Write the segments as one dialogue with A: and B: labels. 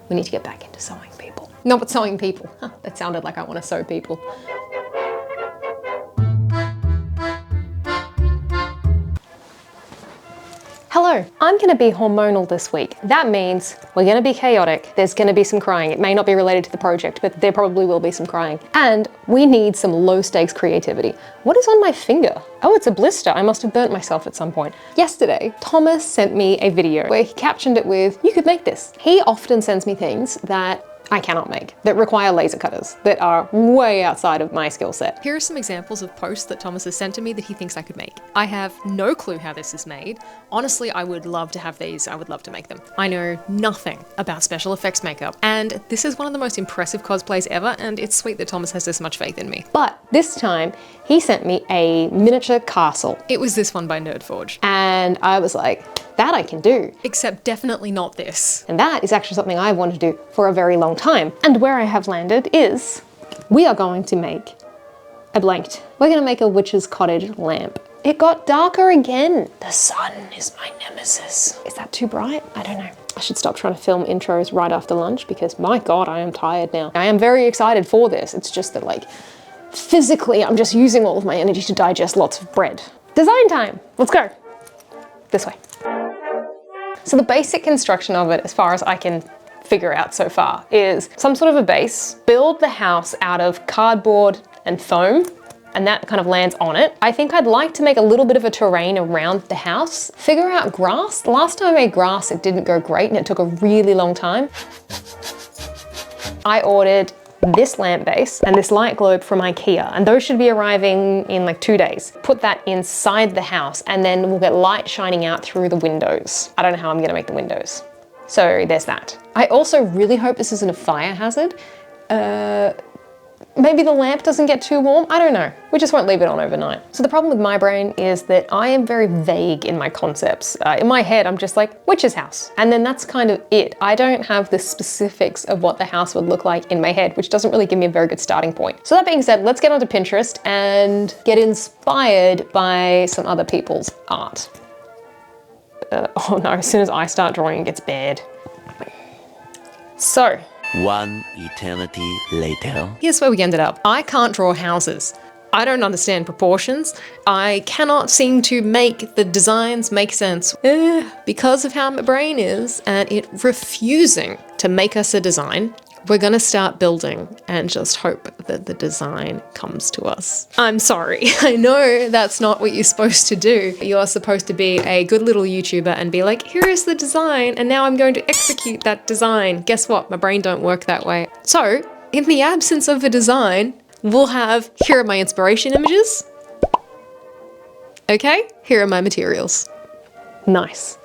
A: We need to get back into sewing people. No, but sewing people. Huh, that sounded like I want to sew people. Hello, I'm gonna be hormonal this week. That means we're gonna be chaotic. There's gonna be some crying. It may not be related to the project, but there probably will be some crying. And we need some low stakes creativity. What is on my finger? Oh, it's a blister. I must have burnt myself at some point. Yesterday, Thomas sent me a video where he captioned it with, "You could make this." He often sends me things that I cannot make, that require laser cutters, that are way outside of my skill set. Here are some examples of posts that Thomas has sent to me that he thinks I could make. I have no clue how this is made. Honestly, I would love to have these. I would love to make them. I know nothing about special effects makeup, and this is one of the most impressive cosplays ever, and it's sweet that Thomas has this much faith in me. But this time, he sent me a miniature castle. It was this one by Nerdforge. And I was like, that I can do. Except definitely not this. And that is actually something I wanted to do for a very long time. And where I have landed is, we are going to make a blanked. We're gonna make a witch's cottage lamp. It got darker again. The sun is my nemesis. Is that too bright? I don't know. I should stop trying to film intros right after lunch because my God, I am tired now. I am very excited for this. It's just that like, physically, I'm just using all of my energy to digest lots of bread. Design time, let's go. This way. So the basic construction of it, as far as I can figure out so far, is some sort of a base, build the house out of cardboard and foam, and that kind of lands on it. I think I'd like to make a little bit of a terrain around the house, figure out grass. The last time I made grass, it didn't go great and it took a really long time. I ordered this lamp base and this light globe from IKEA, and those should be arriving in like 2 days. Put that inside the house and then we'll get light shining out through the windows. I don't know how I'm gonna make the windows. So there's that. I also really hope this isn't a fire hazard. Maybe the lamp doesn't get too warm, I don't know. We just won't leave it on overnight. So the problem with my brain is that I am very vague in my concepts. In my head, I'm just like, witch's house. And then that's kind of it. I don't have the specifics of what the house would look like in my head, which doesn't really give me a very good starting point. So that being said, let's get onto Pinterest and get inspired by some other people's art. Oh no, as soon as I start drawing, it gets bad. So,
B: one eternity later.
A: Here's where we ended up. I can't draw houses. I don't understand proportions. I cannot seem to make the designs make sense because of how my brain is and it refusing to make us a design. We're gonna start building and just hope that the design comes to us. I'm sorry, I know that's not what you're supposed to do. You're supposed to be a good little YouTuber and be like, here is the design, and now I'm going to execute that design. Guess what? My brain don't work that way. So, in the absence of a design, we'll have, here are my inspiration images. Okay, here are my materials. Nice.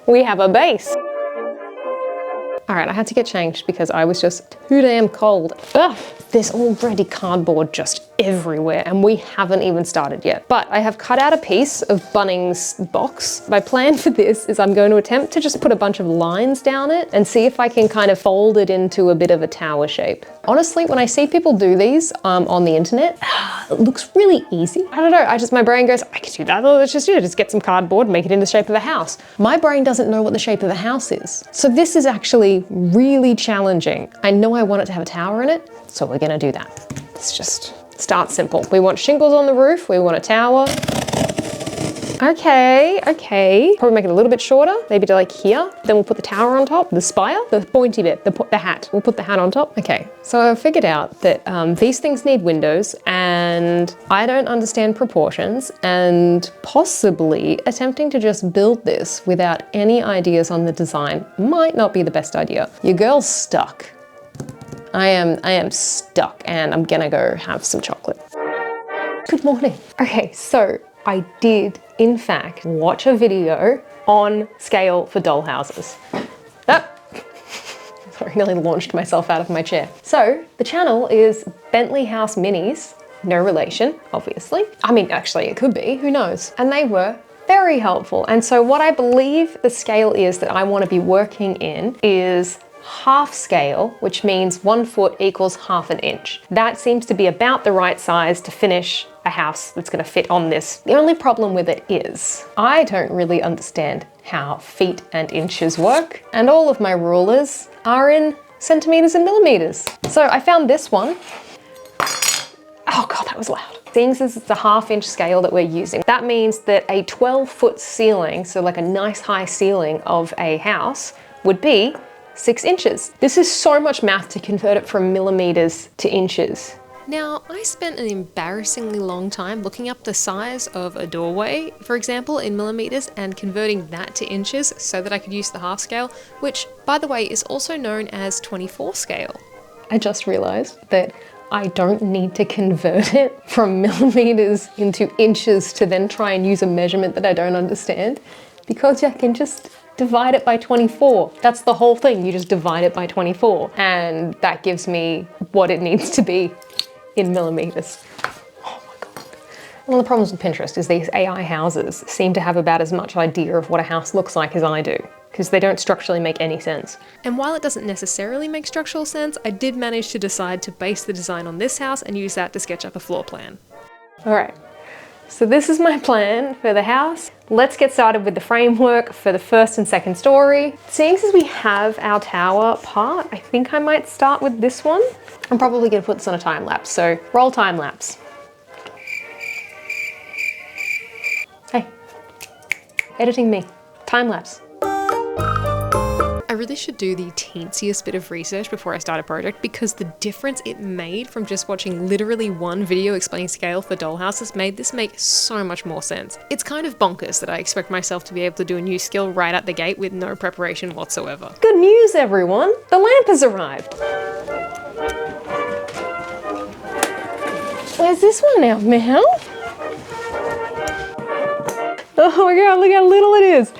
A: We have a base. All right, I had to get changed because I was just too damn cold. Ugh, there's already cardboard just everywhere and we haven't even started yet. But I have cut out a piece of Bunnings box. My plan for this is I'm going to attempt to just put a bunch of lines down it and see if I can kind of fold it into a bit of a tower shape. Honestly, when I see people do these on the internet, it looks really easy. I don't know, my brain goes, I can do that, let's just do it. Just get some cardboard, make it in the shape of a house. My brain doesn't know what the shape of a house is. So this is actually really challenging. I know I want it to have a tower in it, so we're gonna do that. Let's just start simple. We want shingles on the roof, we want a tower. Okay. Probably make it a little bit shorter, maybe to like here. Then we'll put the tower on top, the spire, the pointy bit, the hat. We'll put the hat on top. Okay, so I figured out that these things need windows and I don't understand proportions, and possibly attempting to just build this without any ideas on the design might not be the best idea. Your girl's stuck. I am stuck and I'm gonna go have some chocolate. Good morning. Okay, so I did, in fact, watch a video on scale for doll houses. Oh, sorry, nearly launched myself out of my chair. So the channel is Bentley House Minis, no relation, obviously. I mean, actually it could be, who knows? And they were very helpful. And so what I believe the scale is that I want to be working in is half scale, which means 1 foot equals half an inch. That seems to be about the right size to finish a house that's gonna fit on this. The only problem with it is I don't really understand how feet and inches work, and all of my rulers are in centimeters and millimeters. So I found this one. Oh God, that was loud. Seeing as it's a 1/2 inch scale that we're using, that means that a 12-foot ceiling, so like a nice high ceiling of a house, would be 6 inches. This is so much math to convert it from millimeters to inches. Now, I spent an embarrassingly long time looking up the size of a doorway, for example, in millimeters, and converting that to inches so that I could use the half scale, which, by the way, is also known as 24 scale. I just realized that I don't need to convert it from millimeters into inches to then try and use a measurement that I don't understand, because I can just divide it by 24. That's the whole thing. You just divide it by 24, and that gives me what it needs to be in millimeters. Oh my God. One of the problems with Pinterest is these AI houses seem to have about as much idea of what a house looks like as I do, because they don't structurally make any sense. And while it doesn't necessarily make structural sense, I did manage to decide to base the design on this house and use that to sketch up a floor plan. All right, so this is my plan for the house. Let's get started with the framework for the first and second story. Seeing as we have our tower part, I think I might start with this one. I'm probably gonna put this on a time lapse, so roll time lapse. Hey, editing me, time lapse. I really should do the teensiest bit of research before I start a project, because the difference it made from just watching literally one video explaining scale for dollhouses made this make so much more sense. It's kind of bonkers that I expect myself to be able to do a new skill right out the gate with no preparation whatsoever. Good news, everyone! The lamp has arrived! Where's this one now, Meow? Oh my God, look how little it is.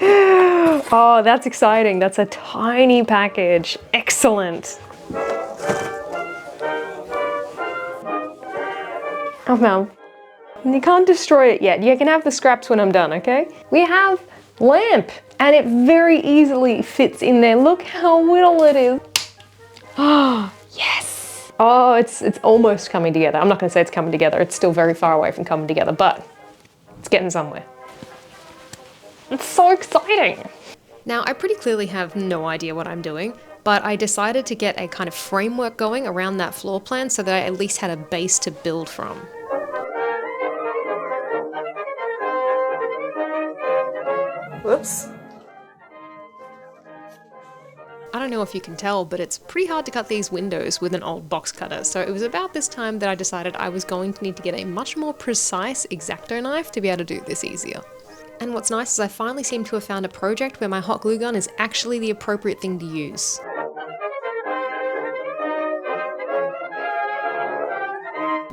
A: Oh, that's exciting. That's a tiny package. Excellent. Oh, Mel, you can't destroy it yet. You can have the scraps when I'm done, okay? We have lamp, and it very easily fits in there. Look how little it is. Oh, yes. Oh, it's almost coming together. I'm not gonna say it's coming together. It's still very far away from coming together, but it's getting somewhere. It's so exciting. Now, I pretty clearly have no idea what I'm doing, but I decided to get a kind of framework going around that floor plan so that I at least had a base to build from. Whoops. I don't know if you can tell, but it's pretty hard to cut these windows with an old box cutter, so it was about this time that I decided I was going to need to get a much more precise X-Acto knife to be able to do this easier. And what's nice is I finally seem to have found a project where my hot glue gun is actually the appropriate thing to use.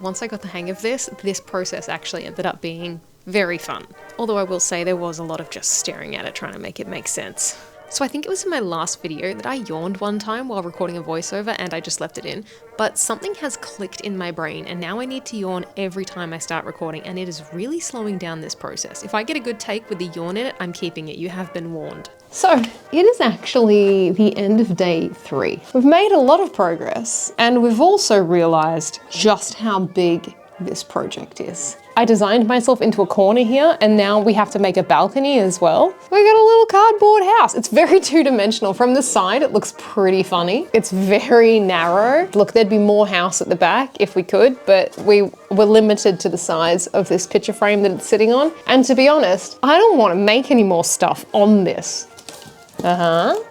A: Once I got the hang of this process actually ended up being very fun. Although I will say there was a lot of just staring at it trying to make it make sense. So I think it was in my last video that I yawned one time while recording a voiceover and I just left it in, but something has clicked in my brain and now I need to yawn every time I start recording, and it is really slowing down this process. If I get a good take with the yawn in it, I'm keeping it. You have been warned. So it is actually the end of day 3. We've made a lot of progress, and we've also realized just how big this project is. I designed myself into a corner here, and now we have to make a balcony as well. We got a little cardboard house. It's very two-dimensional. From the side, it looks pretty funny. It's very narrow. Look, there'd be more house at the back if we could, but we were limited to the size of this picture frame that it's sitting on. And to be honest, I don't want to make any more stuff on this.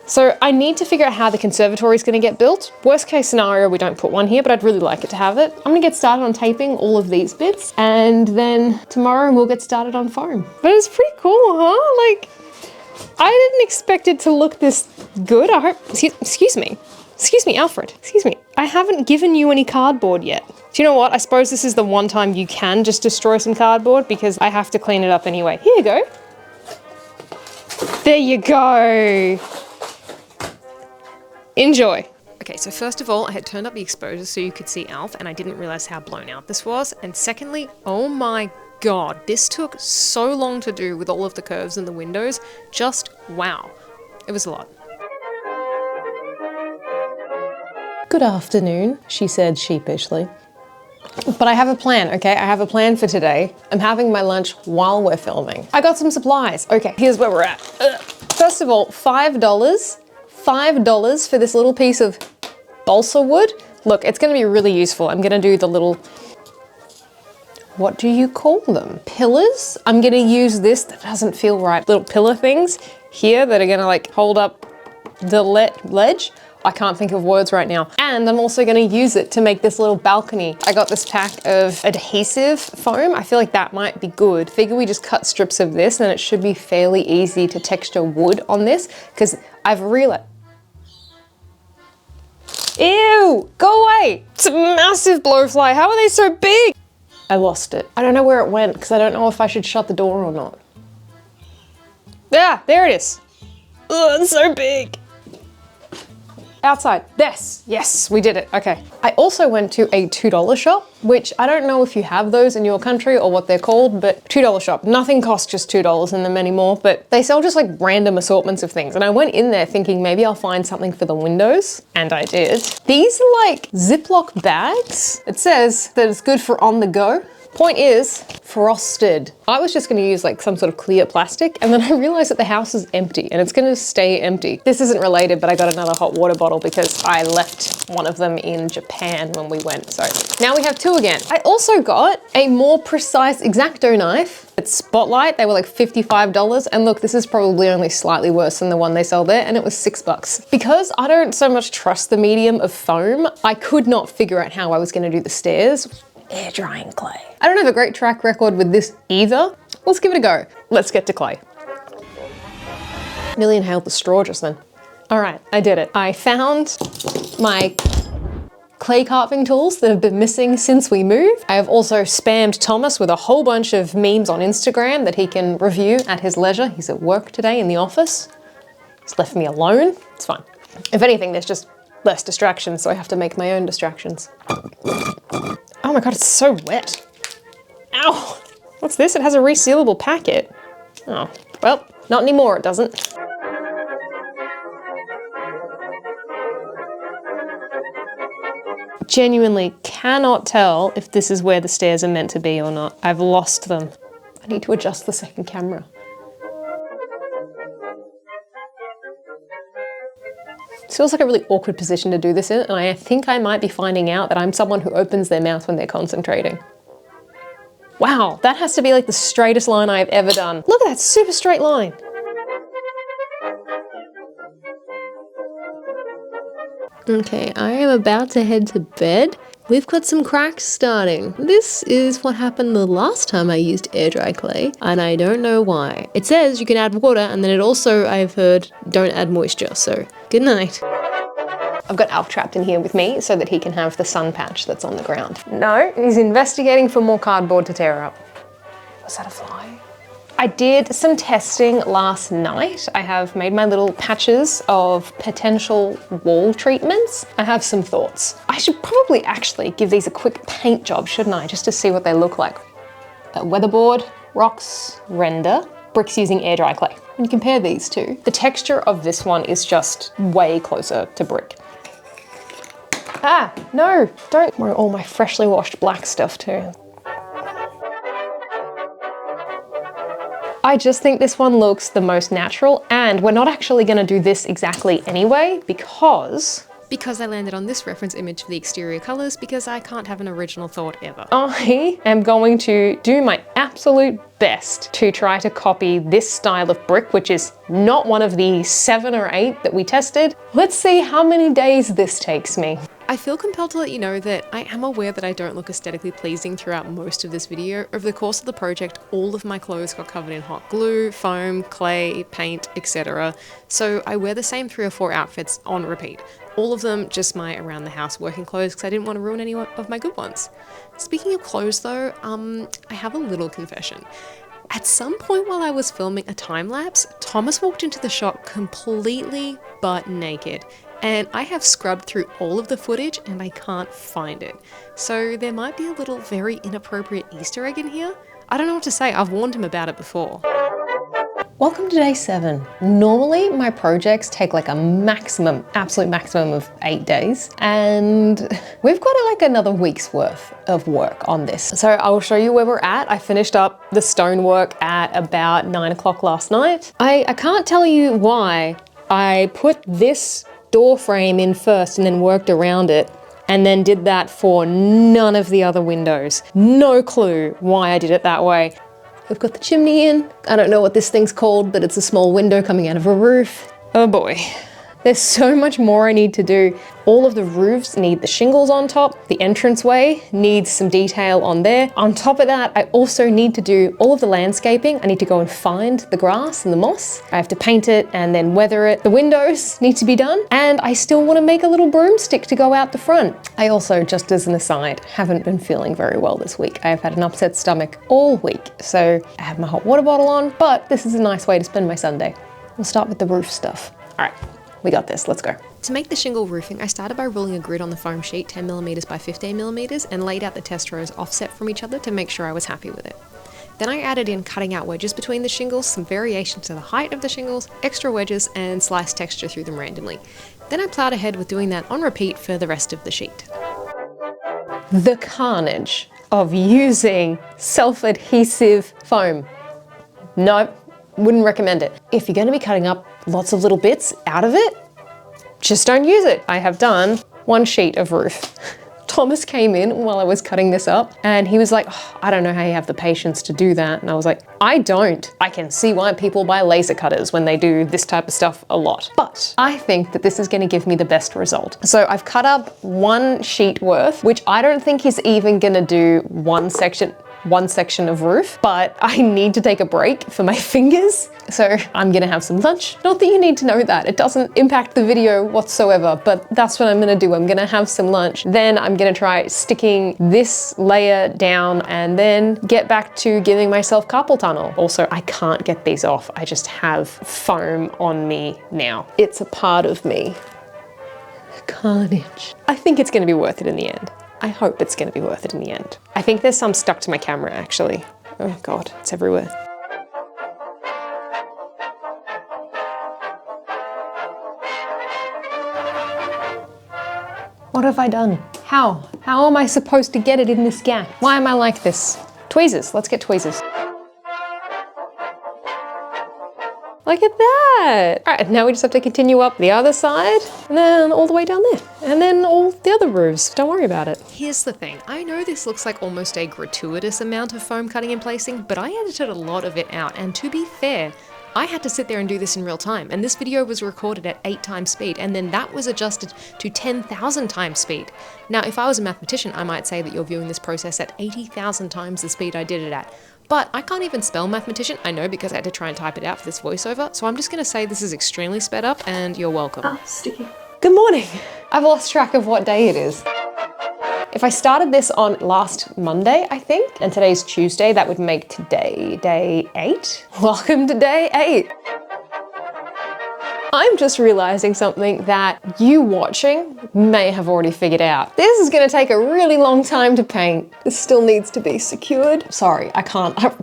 A: So I need to figure out how the conservatory is going to get built. Worst case scenario, we don't put one here, but I'd really like it to have it. I'm going to get started on taping all of these bits, and then tomorrow we'll get started on foam. But it's pretty cool, huh? Like, I didn't expect it to look this good. I hope, excuse me, Alfred, excuse me. I haven't given you any cardboard yet. Do you know what? I suppose this is the one time you can just destroy some cardboard because I have to clean it up anyway. Here you go. There you go. Enjoy. Okay, so first of all, I had turned up the exposure so you could see Alf, and I didn't realize how blown out this was. And secondly, oh my God, this took so long to do with all of the curves in the windows. Just wow. It was a lot. Good afternoon, she said sheepishly. But I have a plan, okay? I have a plan for today. I'm having my lunch while we're filming. I got some supplies. Okay, here's where we're at. First First of all, $5. $5 for this little piece of balsa wood. Look, it's gonna be really useful. I'm gonna do the little, what do you call them? Pillars? I'm gonna use this, that doesn't feel right. Little pillar things here that are gonna like hold up the ledge. I can't think of words right now. And I'm also gonna use it to make this little balcony. I got this pack of adhesive foam. I feel like that might be good. Figure we just cut strips of this and it should be fairly easy to texture wood on this because I've realized, ew, go away. It's a massive blowfly. How are they so big? I lost it. I don't know where it went because I don't know if I should shut the door or not. Yeah, there it is. Oh, it's so big. Outside. Yes, we did it. Okay. I also went to a $2 shop, which I don't know if you have those in your country or what they're called, but $2 shop. Nothing costs just $2 in them anymore, but they sell just like random assortments of things. And I went in there thinking maybe I'll find something for the windows, and I did. These are like Ziploc bags. It says that it's good for on the go. Point is, frosted. I was just gonna use like some sort of clear plastic and then I realized that the house is empty and it's gonna stay empty. This isn't related, but I got another hot water bottle because I left one of them in Japan when we went. So now we have two again. I also got a more precise X-Acto knife. It's Spotlight, they were like $55. And look, this is probably only slightly worse than the one they sell there and it was $6. Because I don't so much trust the medium of foam, I could not figure out how I was gonna do the stairs. Air drying clay. I don't have a great track record with this either. Let's give it a go. Let's get to clay. Nearly inhaled the straw just then. All right, I did it. I found my clay carving tools that have been missing since we moved. I have also spammed Thomas with a whole bunch of memes on Instagram that he can review at his leisure. He's at work today in the office. He's left me alone. It's fine. If anything, there's just less distractions, so I have to make my own distractions. Oh my God, it's so wet. Ow, what's this? It has a resealable packet. Oh, well, not anymore, it doesn't. Genuinely cannot tell if this is where the stairs are meant to be or not. I've lost them. I need to adjust the second camera. This feels like a really awkward position to do this in, and I think I might be finding out that I'm someone who opens their mouth when they're concentrating. Wow, that has to be like the straightest line I've ever done. Look at that super straight line. Okay, I am about to head to bed. We've got some cracks starting. This is what happened the last time I used air dry clay, and I don't know why. It says you can add water, and then it also, I've heard, don't add moisture, so good night. I've got Alf trapped in here with me so that he can have the sun patch that's on the ground. No, he's investigating for more cardboard to tear up. Was that a fly? I did some testing last night. I have made my little patches of potential wall treatments. I have some thoughts. I should probably actually give these a quick paint job, shouldn't I? Just to see what they look like. Weatherboard, rocks, render, bricks using air dry clay. When you compare these two, the texture of this one is just way closer to brick. Ah, no, don't wear all my freshly washed black stuff too. I just think this one looks the most natural, and we're not actually gonna do this exactly anyway because I landed on this reference image for the exterior colors because I can't have an original thought ever. I am going to do my absolute best to try to copy this style of brick, which is not one of the 7 or 8 that we tested. Let's see how many days this takes me. I feel compelled to let you know that I am aware that I don't look aesthetically pleasing throughout most of this video. Over the course of the project, all of my clothes got covered in hot glue, foam, clay, paint, etc. So I wear the same 3 or 4 outfits on repeat. All of them just my around the house working clothes because I didn't want to ruin any of my good ones. Speaking of clothes though, I have a little confession. At some point while I was filming a time lapse, Thomas walked into the shop completely butt naked. And I have scrubbed through all of the footage and I can't find it. So there might be a little very inappropriate Easter egg in here. I don't know what to say, I've warned him about it before. Welcome to day 7. Normally my projects take like a maximum, absolute maximum of 8 days, and we've got like another week's worth of work on this. So I'll show you where we're at. I finished up the stonework at about 9 o'clock last night. I can't tell you why I put this door frame in first and then worked around it, and then did that for none of the other windows. No clue why I did it that way. We've got the chimney in. I don't know what this thing's called, but it's a small window coming out of a roof. Oh boy. There's so much more I need to do. All of the roofs need the shingles on top. The entranceway needs some detail on there. On top of that, I also need to do all of the landscaping. I need to go and find the grass and the moss. I have to paint it and then weather it. The windows need to be done. And I still want to make a little broomstick to go out the front. I also, just as an aside, haven't been feeling very well this week. I've had an upset stomach all week. So I have my hot water bottle on, but this is a nice way to spend my Sunday. We'll start with the roof stuff. All right. We got this, let's go. To make the shingle roofing, I started by ruling a grid on the foam sheet 10mm by 15mm and laid out the test rows offset from each other to make sure I was happy with it. Then I added in cutting out wedges between the shingles, some variation to the height of the shingles, extra wedges, and sliced texture through them randomly. Then I plowed ahead with doing that on repeat for the rest of the sheet. The carnage of using self-adhesive foam. Nope. Wouldn't recommend it. If you're going to be cutting up lots of little bits out of it, just don't use it. I have done one sheet of roof. Thomas came in while I was cutting this up and he was like, oh, I don't know how you have the patience to do that. And I was like, I don't. I can see why people buy laser cutters when they do this type of stuff a lot. But I think that this is going to give me the best result. So I've cut up one sheet worth, which I don't think is even going to do one section of roof, but I need to take a break for my fingers. So I'm gonna have some lunch. Not that you need to know that. It doesn't impact the video whatsoever, but that's what I'm gonna do. I'm gonna have some lunch. Then I'm gonna try sticking this layer down and then get back to giving myself carpal tunnel. Also, I can't get these off. I just have foam on me now. It's a part of me. Carnage. I think it's gonna be worth it in the end. I hope it's going to be worth it in the end. I think there's some stuck to my camera actually. Oh God, it's everywhere. What have I done? How? How am I supposed to get it in this gap? Why am I like this? Tweezers, let's get tweezers. Look at that. All right, now we just have to continue up the other side and then all the way down there and then all the other roofs. Don't worry about it. Here's the thing. I know this looks like almost a gratuitous amount of foam cutting and placing, but I edited a lot of it out. And to be fair, I had to sit there and do this in real time. And this video was recorded at 8 times speed. And then that was adjusted to 10,000 times speed. Now, if I was a mathematician, I might say that you're viewing this process at 80,000 times the speed I did it at. But I can't even spell mathematician, I know, because I had to try and type it out for this voiceover, so I'm just gonna say this is extremely sped up and you're welcome. Ah, sticky. Good morning. I've lost track of what day it is. If I started this on last Monday, I think, and today's Tuesday, that would make today day 8. Welcome to day 8. I'm just realizing something that you watching may have already figured out. This is gonna take a really long time to paint. This still needs to be secured. Sorry, I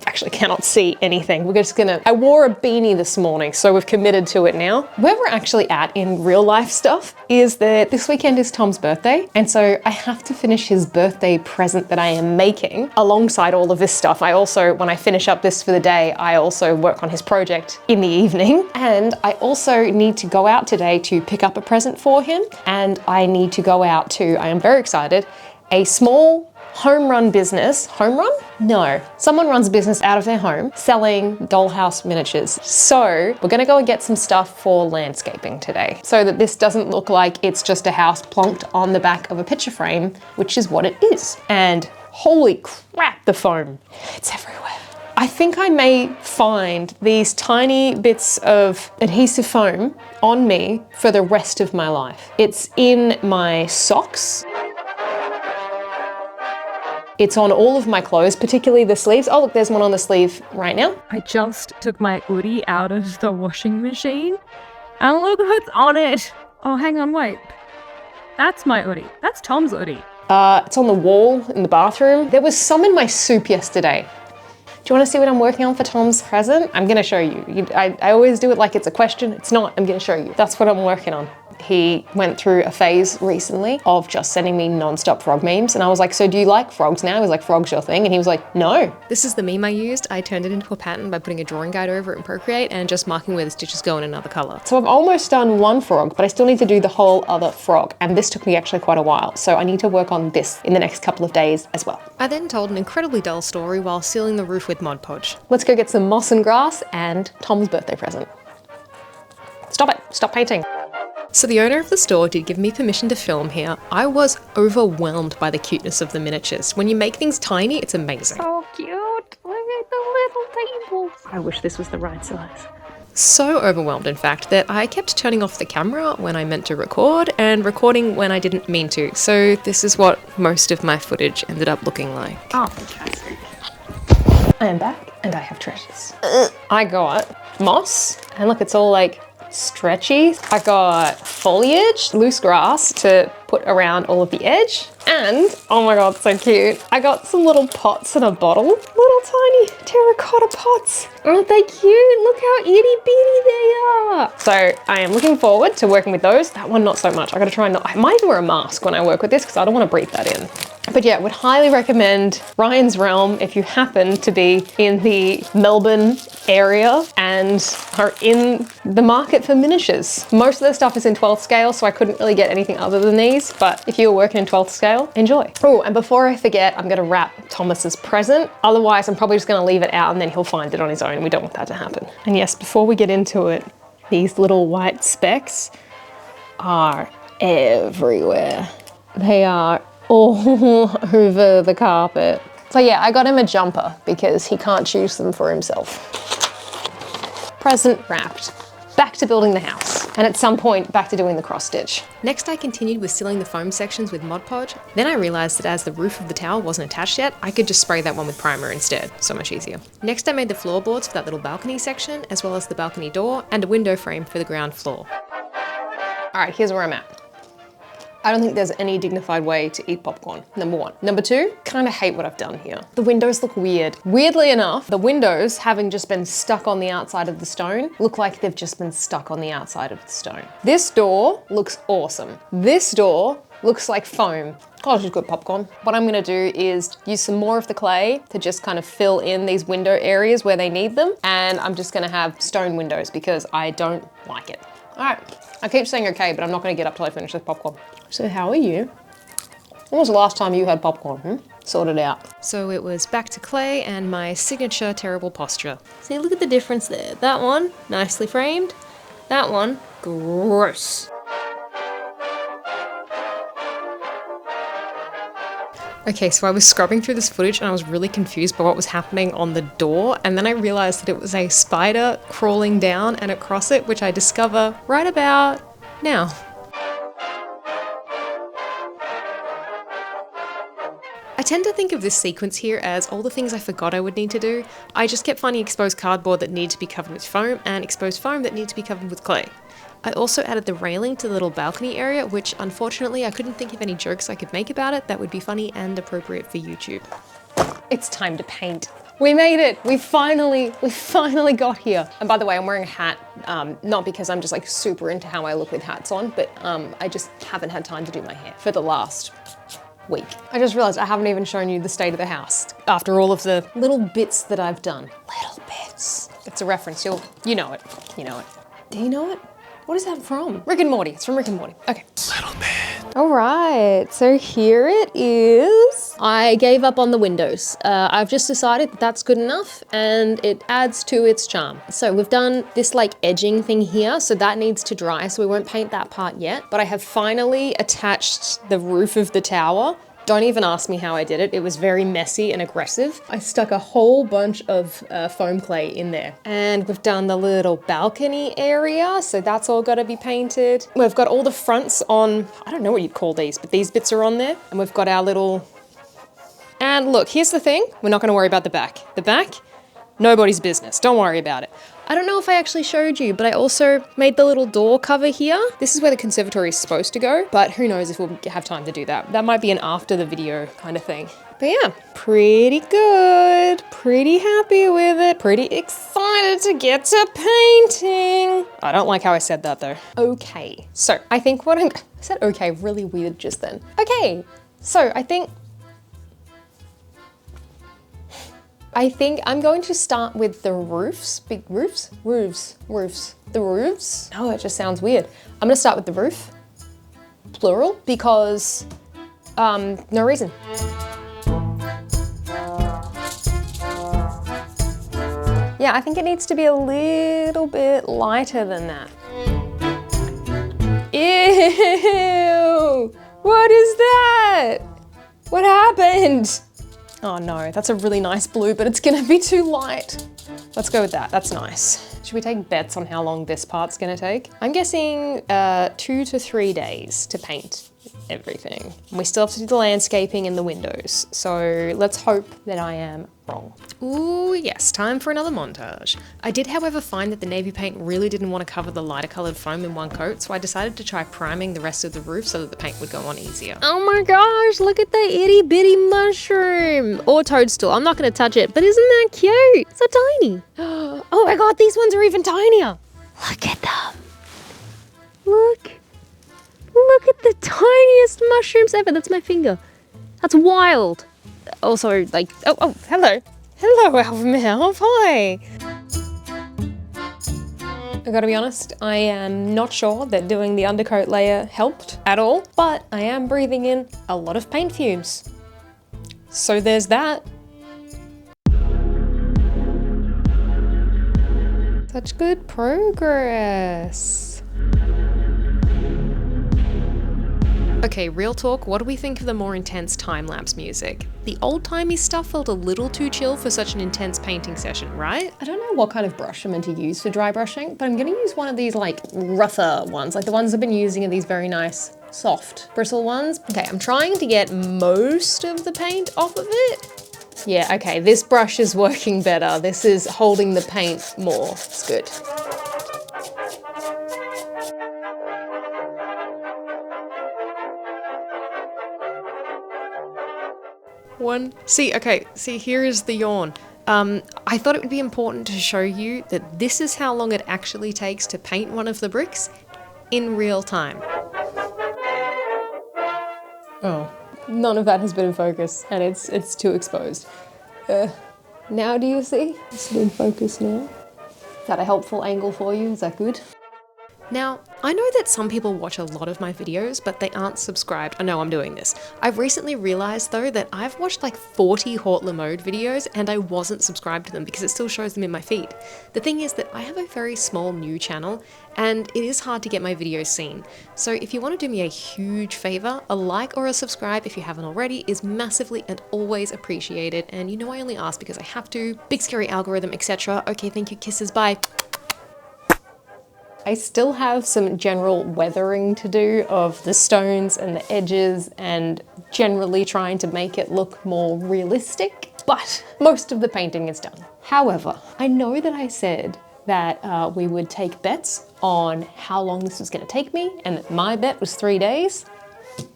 A: actually cannot see anything. We're just gonna, I wore a beanie this morning, so we've committed to it now. Where we're actually at in real life stuff is that this weekend is Tom's birthday, and so I have to finish his birthday present that I am making alongside all of this stuff. I also, when I finish up this for the day, I also work on his project in the evening, and I also need to go out today to pick up a present for him, and I need to go out to, I am very excited, a small home run business. Home run? No. Someone runs a business out of their home selling dollhouse miniatures. So we're gonna go and get some stuff for landscaping today so that this doesn't look like it's just a house plonked on the back of a picture frame, which is what it is. And holy crap, the foam. It's everywhere. I think I may find these tiny bits of adhesive foam on me for the rest of my life. It's in my socks. It's on all of my clothes, particularly the sleeves. Oh, look, there's one on the sleeve right now.
C: I just took my hoodie out of the washing machine and look what's on it. Oh, hang on, wait. That's my hoodie. That's Tom's hoodie.
A: It's on the wall in the bathroom. There was some in my soup yesterday. Do Do you want to see what I'm working on for Tom's present? I'm gonna show you. I always do it like it's a question. It's not, I'm gonna show you. That's what I'm working on. He went through a phase recently of just sending me non-stop frog memes. And I was like, so do you like frogs now? He was like, frog's your thing. And he was like, no. This is the meme I used. I turned it into a pattern by putting a drawing guide over it in Procreate and just marking where the stitches go in another color. So I've almost done one frog, but I still need to do the whole other frog. And this took me actually quite a while. So I need to work on this in the next couple of days as well. I then told an incredibly dull story while sealing the roof with Mod Podge. Let's go get some moss and grass and Tom's birthday present. Stop it, stop painting. So the owner of the store did give me permission to film here. I was overwhelmed by the cuteness of the miniatures. When you make things tiny, it's amazing.
C: So cute. Look at the little tables. I wish this was the right size.
A: So overwhelmed, in fact, that I kept turning off the camera when I meant to record and recording when I didn't mean to. So this is what most of my footage ended up looking like.
C: Oh, fantastic.
A: I am back and I have treasures. I got moss and look, it's all like stretchy. I got foliage, loose grass to put around all of the edge. And, oh my God, so cute. I got some little pots in a bottle. Little tiny terracotta pots. Aren't they cute? Look how itty bitty they are. So I am looking forward to working with those. That one, not so much. I gotta try and I might even wear a mask when I work with this because I don't want to breathe that in. But yeah, would highly recommend Ryan's Realm if you happen to be in the Melbourne area and are in the market for miniatures. Most of the stuff is in 12th scale, so I couldn't really get anything other than these, but if you're working in 12th scale, enjoy. Oh, and before I forget, I'm gonna wrap Thomas's present. Otherwise, I'm probably just gonna leave it out and then he'll find it on his own. We don't want that to happen. And yes, before we get into it, these little white specks are everywhere. They are all over the carpet. So yeah, I got him a jumper because he can't choose them for himself. Present wrapped. Back to building the house. And at some point, back to doing the cross stitch. Next, I continued with sealing the foam sections with Mod Podge. Then I realized that as the roof of the tower wasn't attached yet, I could just spray that one with primer instead. So much easier. Next, I made the floorboards for that little balcony section, as well as the balcony door and a window frame for the ground floor. All right, here's where I'm at. I don't think there's any dignified way to eat popcorn, number one. Number two, kind of hate what I've done here. The windows look weird. Weirdly enough, the windows, having just been stuck on the outside of the stone, look like they've just been stuck on the outside of the stone. This door looks awesome. This door looks like foam. Oh, this is good popcorn. What I'm gonna do is use some more of the clay to just kind of fill in these window areas where they need them. And I'm just gonna have stone windows because I don't like it. All right, I keep saying okay, but I'm not gonna get up till I finish this popcorn. So how are you? When was the last time you had popcorn? Sort it out. So it was back to clay and my signature terrible posture. See, look at the difference there. That one, nicely framed. That one, gross. Okay, so I was scrubbing through this footage and I was really confused by what was happening on the door, and then I realized that it was a spider crawling down and across it, which I discover right about now. I tend to think of this sequence here as all the things I forgot I would need to do. I just kept finding exposed cardboard that needed to be covered with foam and exposed foam that needed to be covered with clay. I also added the railing to the little balcony area, which unfortunately I couldn't think of any jokes I could make about it that would be funny and appropriate for YouTube. It's time to paint. We made it! We finally got here. And by the way, I'm wearing a hat, not because I'm just like super into how I look with hats on, but I just haven't had time to do my hair for the last week. I just realized I haven't even shown you the state of the house after all of the little bits that I've done. Little bits. It's a reference, you know it, you know it. Do you know it? What is that from? Rick and Morty, it's from Rick and Morty. Okay. Little bit. All right, so here it is. I gave up on the windows. I've just decided that that's good enough and it adds to its charm. So we've done this like edging thing here, so that needs to dry, so we won't paint that part yet. But I have finally attached the roof of the tower. Don't even ask me how I did it. It was very messy and aggressive. I stuck a whole bunch of foam clay in there. And we've done the little balcony area, so that's all gotta be painted. We've got all the fronts on, I don't know what you'd call these, but these bits are on there. And we've got our little, and look, here's the thing. We're not gonna worry about the back. The back, nobody's business. Don't worry about it. I don't know if I actually showed you, but I also made the little door cover here. This is where the conservatory is supposed to go, but who knows if we'll have time to do that. That might be an after the video kind of thing. But yeah, pretty good. Pretty happy with it. Pretty excited to get to painting. I don't like how I said that though. Okay, so I think I said okay really weird just then. Okay, so I think I'm going to start with the roofs. Big roofs? Roofs. The roofs? Oh, it just sounds weird. I'm gonna start with the roof, plural, because no reason. Yeah, I think it needs to be a little bit lighter than that. Ew! What is that? What happened? Oh no, that's a really nice blue, but it's gonna be too light. Let's go with that, that's nice. Should we take bets on how long this part's gonna take? I'm guessing 2 to 3 days to paint everything. We still have to do the landscaping and the windows, so let's hope that I am wrong. Ooh, yes, time for another montage. I did, however, find that the navy paint really didn't want to cover the lighter coloured foam in one coat, so I decided to try priming the rest of the roof so that the paint would go on easier. Oh my gosh, look at that itty bitty mushroom! Or toadstool, I'm not going to touch it, but isn't that cute? So tiny. Oh my god, these ones are even tinier. Look at them. Look at the tiniest mushrooms ever. That's my finger. That's wild. Also, like, oh, hello. Hello, Alpha. Hi. I gotta be honest, I am not sure that doing the undercoat layer helped at all, but I am breathing in a lot of paint fumes. So there's that. Such good progress. Okay, real talk, what do we think of the more intense time-lapse music? The old-timey stuff felt a little too chill for such an intense painting session, right? I don't know what kind of brush I'm meant to use for dry brushing, but I'm gonna use one of these like rougher ones, like the ones I've been using are these very nice soft bristle ones. Okay, I'm trying to get most of the paint off of it. Yeah, okay, this brush is working better. This is holding the paint more, it's good. See, here is the yawn. I thought it would be important to show you that this is how long it actually takes to paint one of the bricks in real time. Oh, none of that has been in focus and it's too exposed. Now do you see? It's in focus now. Is that a helpful angle for you? Is that good? Now, I know that some people watch a lot of my videos, but they aren't subscribed. I know I'm doing this. I've recently realized though that I've watched like 40 Haute Le Mode videos and I wasn't subscribed to them because it still shows them in my feed. The thing is that I have a very small new channel and it is hard to get my videos seen. So if you want to do me a huge favor, a like or a subscribe if you haven't already is massively and always appreciated. And you know I only ask because I have to. Big scary algorithm, etc. Okay, thank you, kisses, bye. I still have some general weathering to do of the stones and the edges and generally trying to make it look more realistic, but most of the painting is done. However, I know that I said that we would take bets on how long this was going to take me and that my bet was 3 days.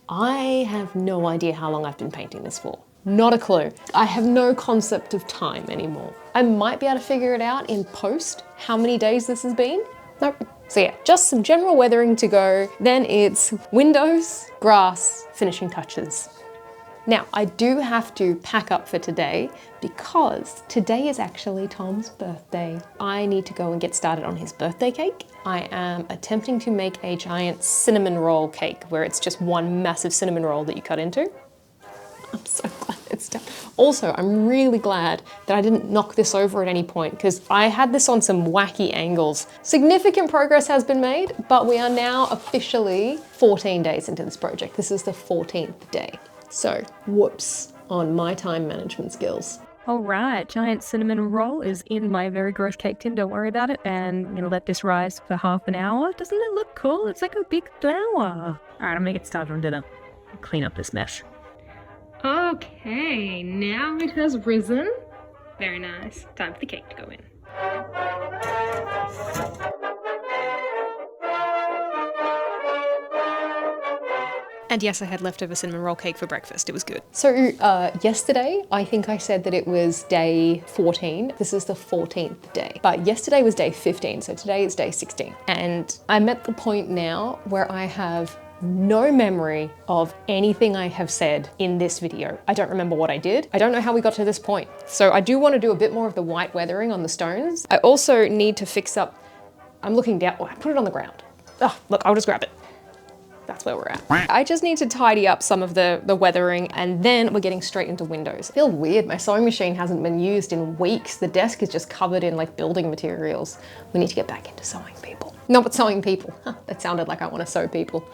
A: I have no idea how long I've been painting this for. Not a clue. I have no concept of time anymore. I might be able to figure it out in post how many days this has been. Nope. So yeah, just some general weathering to go. Then it's windows, grass, finishing touches. Now, I do have to pack up for today because today is actually Tom's birthday. I need to go and get started on his birthday cake. I am attempting to make a giant cinnamon roll cake where it's just one massive cinnamon roll that you cut into. I'm so glad it's done. Also, I'm really glad that I didn't knock this over at any point because I had this on some wacky angles. Significant progress has been made, but we are now officially 14 days into this project. This is the 14th day. So, whoops on my time management skills.
C: All right, giant cinnamon roll is in my very gross cake tin. Don't worry about it. And I'm gonna let this rise for half an hour. Doesn't it look cool? It's like a big flower. All right, I'm gonna get started on dinner. Clean up this mess. Okay, now it has risen. Very nice. Time for the cake to go in.
A: And yes, I had leftover cinnamon roll cake for breakfast. It was good. So yesterday, I think I said that it was day 14. This is the 14th day. But yesterday was day 15, so today is day 16. And I'm at the point now where I have no memory of anything I have said in this video. I don't remember what I did. I don't know how we got to this point. So I do want to do a bit more of the white weathering on the stones. I also need to fix up, I'm looking down, oh, I put it on the ground. Oh, look, I'll just grab it. That's where we're at. I just need to tidy up some of the weathering and then we're getting straight into windows. I feel weird, my sewing machine hasn't been used in weeks. The desk is just covered in like building materials. We need to get back into sewing people. Not but sewing people. That sounded like I want to sew people.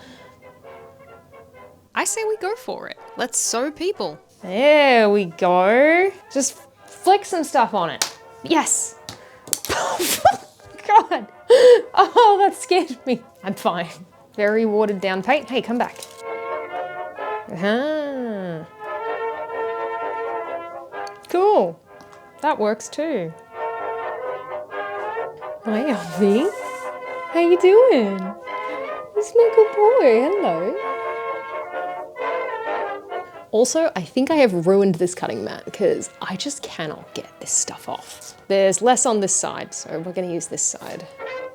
A: I say we go for it. Let's sew people. There we go. Just flick some stuff on it. Yes. God. Oh, that scared me. I'm fine. Very watered down paint. Hey, come back. Cool. That works too. Hi, Alfie. How you doing? It's my good boy. Hello. Also, I think I have ruined this cutting mat because I just cannot get this stuff off. There's less on this side, so we're gonna use this side.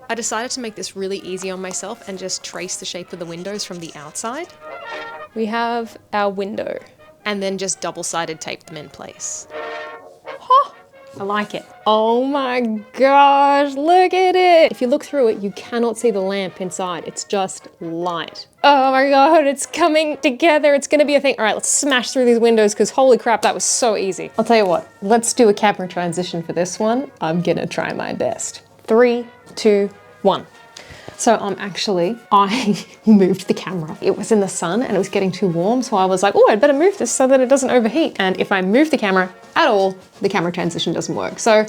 A: I decided to make this really easy on myself and just trace the shape of the windows from the outside. We have our window and then just double-sided tape them in place. Huh, I like it. Oh my gosh, look at it. If you look through it, you cannot see the lamp inside. It's just light. Oh my God, it's coming together. It's gonna be a thing. All right, let's smash through these windows because holy crap, that was so easy. I'll tell you what, let's do a camera transition for this one. I'm gonna try my best. 3, 2, 1. So I moved the camera. It was in the sun and it was getting too warm. So I was like, oh, I'd better move this so that it doesn't overheat. And if I move the camera at all, the camera transition doesn't work. So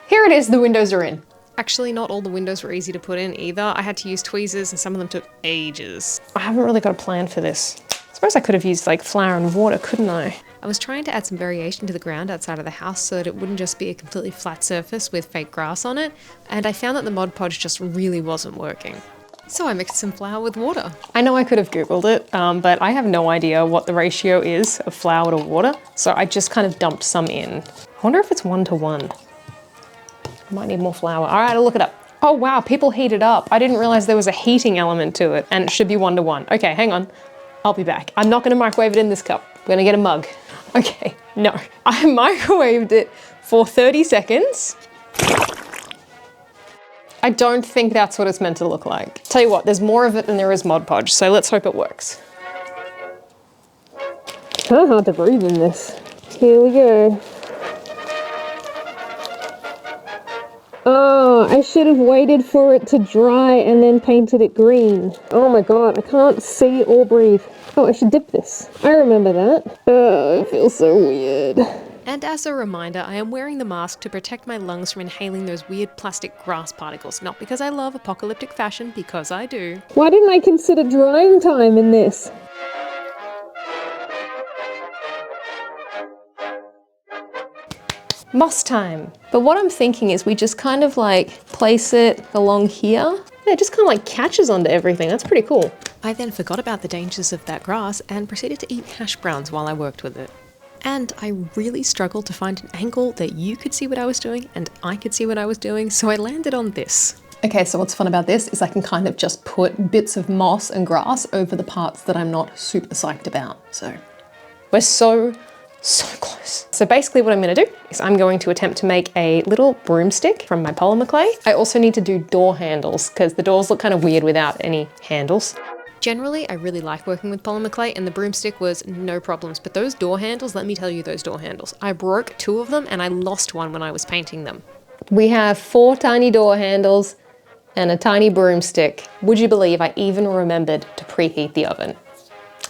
A: here it is, the windows are in. Actually, not all the windows were easy to put in either. I had to use tweezers and some of them took ages. I haven't really got a plan for this. I suppose I could have used like flour and water, couldn't I? I was trying to add some variation to the ground outside of the house so that it wouldn't just be a completely flat surface with fake grass on it, and I found that the Mod Podge just really wasn't working. So I mixed some flour with water. I know I could have Googled it, but I have no idea what the ratio is of flour to water, so I just kind of dumped some in. I wonder if it's 1 to 1. I might need more flour. All right, I'll look it up. Oh wow, people heat it up. I didn't realize there was a heating element to it, and it should be 1 to 1. Okay, hang on. I'll be back. I'm not gonna microwave it in this cup. I'm gonna get a mug. Okay, no. I microwaved it for 30 seconds. I don't think that's what it's meant to look like. Tell you what, there's more of it than there is Mod Podge, so let's hope it works. It's kind of hard to breathe in this. Here we go. Oh, I should have waited for it to dry and then painted it green. Oh my God, I can't see or breathe. Oh, I should dip this. I remember that. Oh, it feels so weird. And as a reminder, I am wearing the mask to protect my lungs from inhaling those weird plastic grass particles. Not because I love apocalyptic fashion, because I do. Why didn't I consider drying time in this? Moss time. But what I'm thinking is we just kind of like place it along here. Yeah, it just kind of like catches onto everything. That's pretty cool. I then forgot about the dangers of that grass and proceeded to eat hash browns while I worked with it. And I really struggled to find an angle that you could see what I was doing and I could see what I was doing, so I landed on this. Okay, so what's fun about this is I can kind of just put bits of moss and grass over the parts that I'm not super psyched about. So we're so close. So basically what I'm gonna do is I'm going to attempt to make a little broomstick from my polymer clay. I also need to do door handles because the doors look kind of weird without any handles. Generally, I really like working with polymer clay and the broomstick was no problems, but those door handles, let me tell you those door handles. I broke 2 of them and I lost one when I was painting them. We have 4 tiny door handles and a tiny broomstick. Would you believe I even remembered to preheat the oven?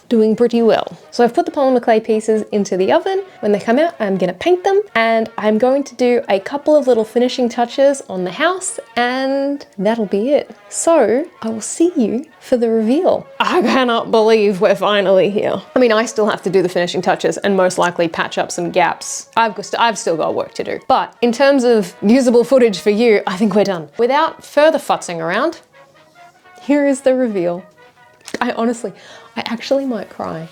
A: Doing pretty well. So I've put the polymer clay pieces into the oven. When they come out, I'm gonna paint them and I'm going to do a couple of little finishing touches on the house and that'll be it. So I will see you for the reveal. I cannot believe we're finally here. I mean, I still have to do the finishing touches and most likely patch up some gaps. I've still got work to do. But in terms of usable footage for you, I think we're done. Without further futzing around, here is the reveal. I actually might cry.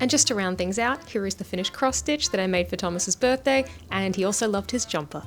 A: And just to round things out, here is the finished cross stitch that I made for Thomas's birthday, and he also loved his jumper.